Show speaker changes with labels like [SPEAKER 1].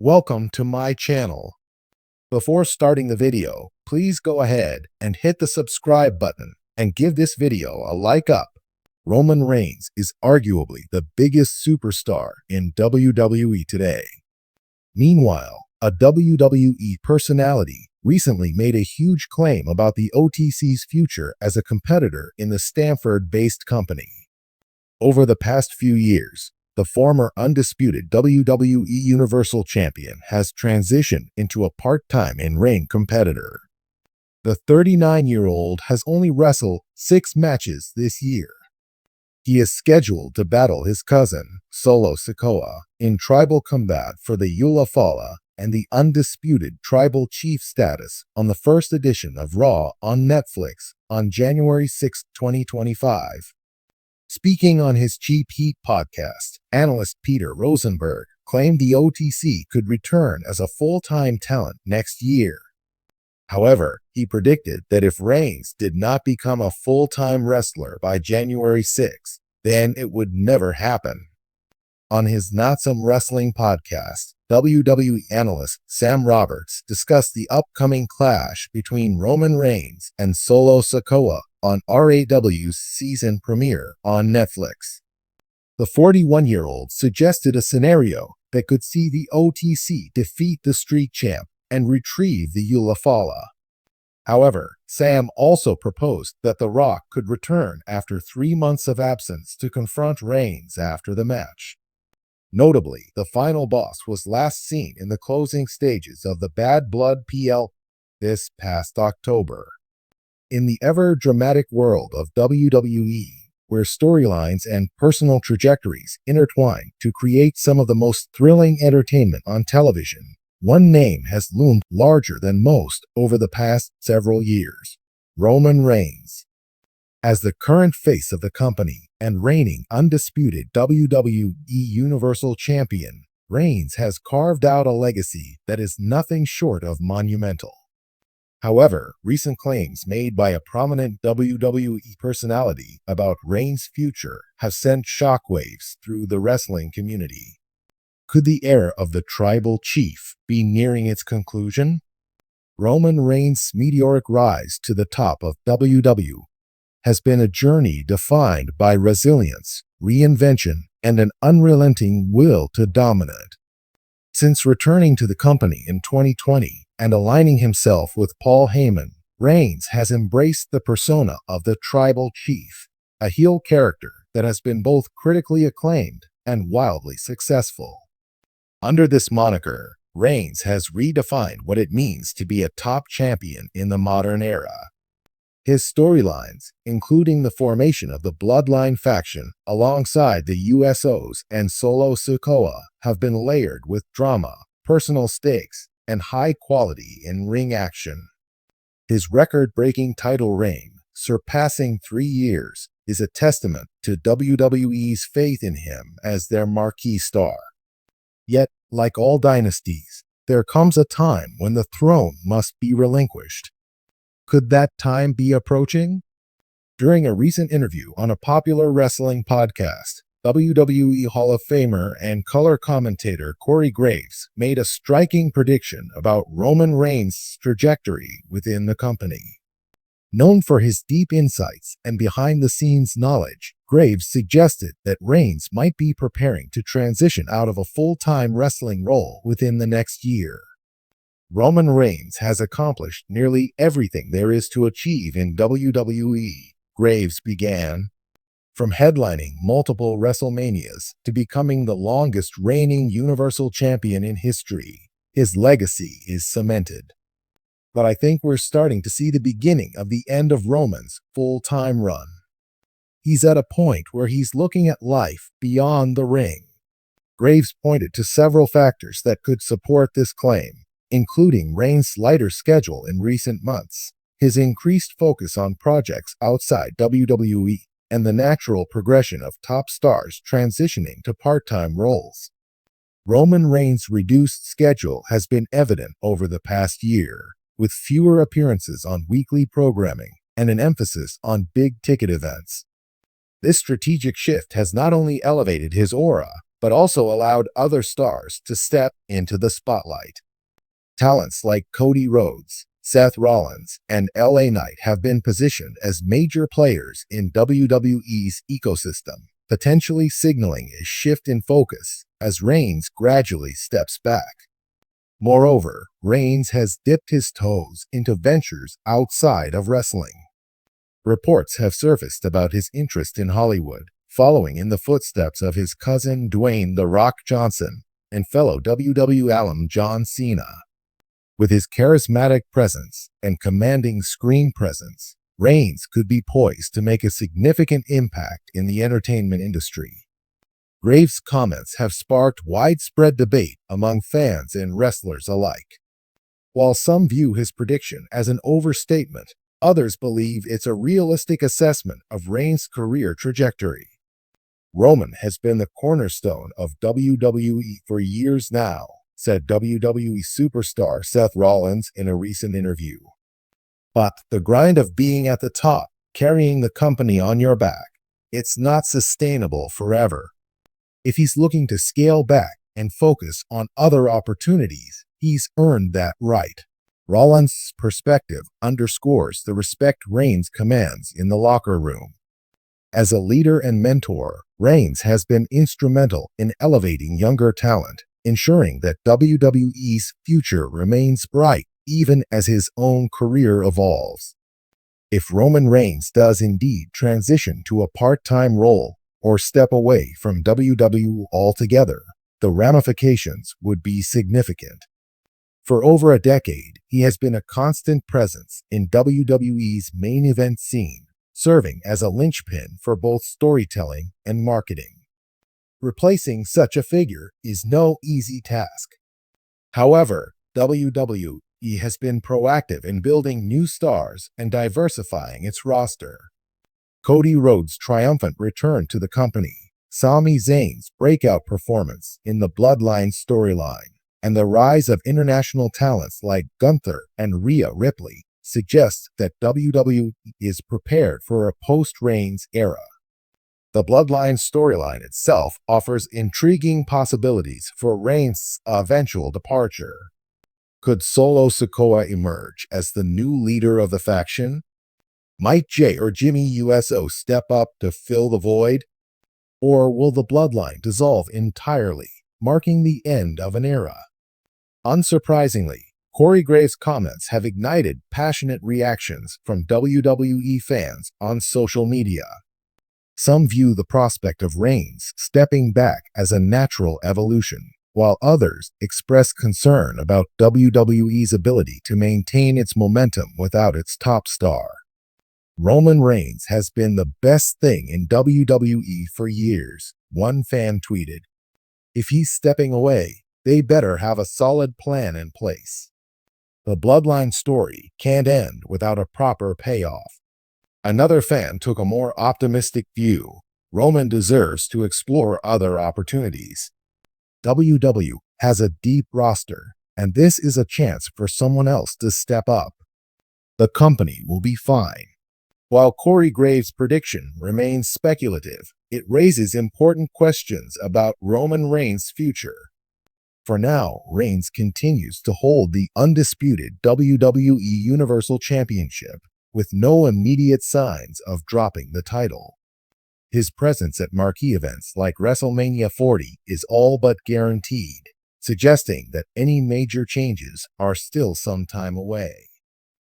[SPEAKER 1] Welcome to my channel. Before starting the video, please go ahead and hit the subscribe button and give this video a like up. Roman Reigns is arguably the biggest superstar in WWE today. Meanwhile, a WWE personality recently made a huge claim about the OTC's future as a competitor in the Stamford-based company. Over the past few years, the former undisputed WWE Universal Champion has transitioned into a part-time in-ring competitor. The 39-year-old has only wrestled 6 matches this year. He is scheduled to battle his cousin, Solo Sikoa, in tribal combat for the Wwe and the undisputed tribal chief status on the first edition of Raw on Netflix on January 6, 2025. Speaking on his Cheap Heat podcast, analyst Peter Rosenberg claimed the OTC could return as a full-time talent next year. However, he predicted that if Reigns did not become a full-time wrestler by January 6, then it would never happen. On his Not Some Wrestling podcast, WWE analyst Sam Roberts discussed the upcoming clash between Roman Reigns and Solo Sikoa on RAW's season premiere on Netflix. The 41-year-old suggested a scenario that could see the OTC defeat the streak champ and retrieve the Wwe. However, Sam also proposed that The Rock could return after 3 months of absence to confront Reigns after the match. Notably, the final boss was last seen in the closing stages of the Bad Blood PL this past October. In the ever-dramatic world of WWE, where storylines and personal trajectories intertwine to create some of the most thrilling entertainment on television, one name has loomed larger than most over the past several years: Roman Reigns. As the current face of the company and reigning undisputed WWE Universal Champion, Reigns has carved out a legacy that is nothing short of monumental. However, recent claims made by a prominent WWE personality about Reigns' future have sent shockwaves through the wrestling community. Could the era of the tribal chief be nearing its conclusion? Roman Reigns' meteoric rise to the top of WWE has been a journey defined by resilience, reinvention, and an unrelenting will to dominate. Since returning to the company in 2020 and aligning himself with Paul Heyman, Reigns has embraced the persona of the tribal chief, a heel character that has been both critically acclaimed and wildly successful. Under this moniker, Reigns has redefined what it means to be a top champion in the modern era. His storylines, including the formation of the Bloodline faction alongside the USOs and Solo Sikoa, have been layered with drama, personal stakes, and high quality in-ring action. His record-breaking title reign, surpassing 3 years, is a testament to WWE's faith in him as their marquee star. Yet, like all dynasties, there comes a time when the throne must be relinquished. Could that time be approaching? During a recent interview on a popular wrestling podcast, WWE Hall of Famer and color commentator Corey Graves made a striking prediction about Roman Reigns' trajectory within the company. Known for his deep insights and behind-the-scenes knowledge, Graves suggested that Reigns might be preparing to transition out of a full-time wrestling role within the next year. Roman Reigns has accomplished nearly everything there is to achieve in WWE, Graves began. From headlining multiple WrestleManias to becoming the longest reigning Universal Champion in history, his legacy is cemented. But I think we're starting to see the beginning of the end of Roman's full-time run. He's at a point where he's looking at life beyond the ring. Graves pointed to several factors that could support this claim, including Reigns' lighter schedule in recent months, his increased focus on projects outside WWE, and the natural progression of top stars transitioning to part-time roles. Roman Reigns' reduced schedule has been evident over the past year, with fewer appearances on weekly programming and an emphasis on big-ticket events. This strategic shift has not only elevated his aura, but also allowed other stars to step into the spotlight. Talents like Cody Rhodes, Seth Rollins, and LA Knight have been positioned as major players in WWE's ecosystem, potentially signaling a shift in focus as Reigns gradually steps back. Moreover, Reigns has dipped his toes into ventures outside of wrestling. Reports have surfaced about his interest in Hollywood, following in the footsteps of his cousin Dwayne "The Rock" Johnson and fellow WWE alum John Cena. With his charismatic presence and commanding screen presence, Reigns could be poised to make a significant impact in the entertainment industry. Graves' comments have sparked widespread debate among fans and wrestlers alike. While some view his prediction as an overstatement, others believe it's a realistic assessment of Reigns' career trajectory. Roman has been the cornerstone of WWE for years now, said WWE superstar Seth Rollins in a recent interview. But the grind of being at the top, carrying the company on your back, it's not sustainable forever. If he's looking to scale back and focus on other opportunities, he's earned that right. Rollins' perspective underscores the respect Reigns commands in the locker room. As a leader and mentor, Reigns has been instrumental in elevating younger talent, ensuring that WWE's future remains bright even as his own career evolves. If Roman Reigns does indeed transition to a part-time role or step away from WWE altogether, the ramifications would be significant. For over a decade, he has been a constant presence in WWE's main event scene, serving as a linchpin for both storytelling and marketing. Replacing such a figure is no easy task. However, WWE has been proactive in building new stars and diversifying its roster. Cody Rhodes' triumphant return to the company, Sami Zayn's breakout performance in the Bloodline storyline, and the rise of international talents like Gunther and Rhea Ripley suggests that WWE is prepared for a post-Reigns era. The Bloodline storyline itself offers intriguing possibilities for Reigns' eventual departure. Could Solo Sikoa emerge as the new leader of the faction? Might Jay or Jimmy USO step up to fill the void? Or will the Bloodline dissolve entirely, marking the end of an era? Unsurprisingly, Corey Graves' comments have ignited passionate reactions from WWE fans on social media. Some view the prospect of Reigns stepping back as a natural evolution, while others express concern about WWE's ability to maintain its momentum without its top star. Roman Reigns has been the best thing in WWE for years, one fan tweeted. If he's stepping away, they better have a solid plan in place. The Bloodline story can't end without a proper payoff. Another fan took a more optimistic view. Roman deserves to explore other opportunities. WWE has a deep roster, and this is a chance for someone else to step up. The company will be fine. While Corey Graves' prediction remains speculative, it raises important questions about Roman Reigns' future. For now, Reigns continues to hold the undisputed WWE Universal Championship, with no immediate signs of dropping the title. His presence at marquee events like WrestleMania 40 is all but guaranteed, suggesting that any major changes are still some time away.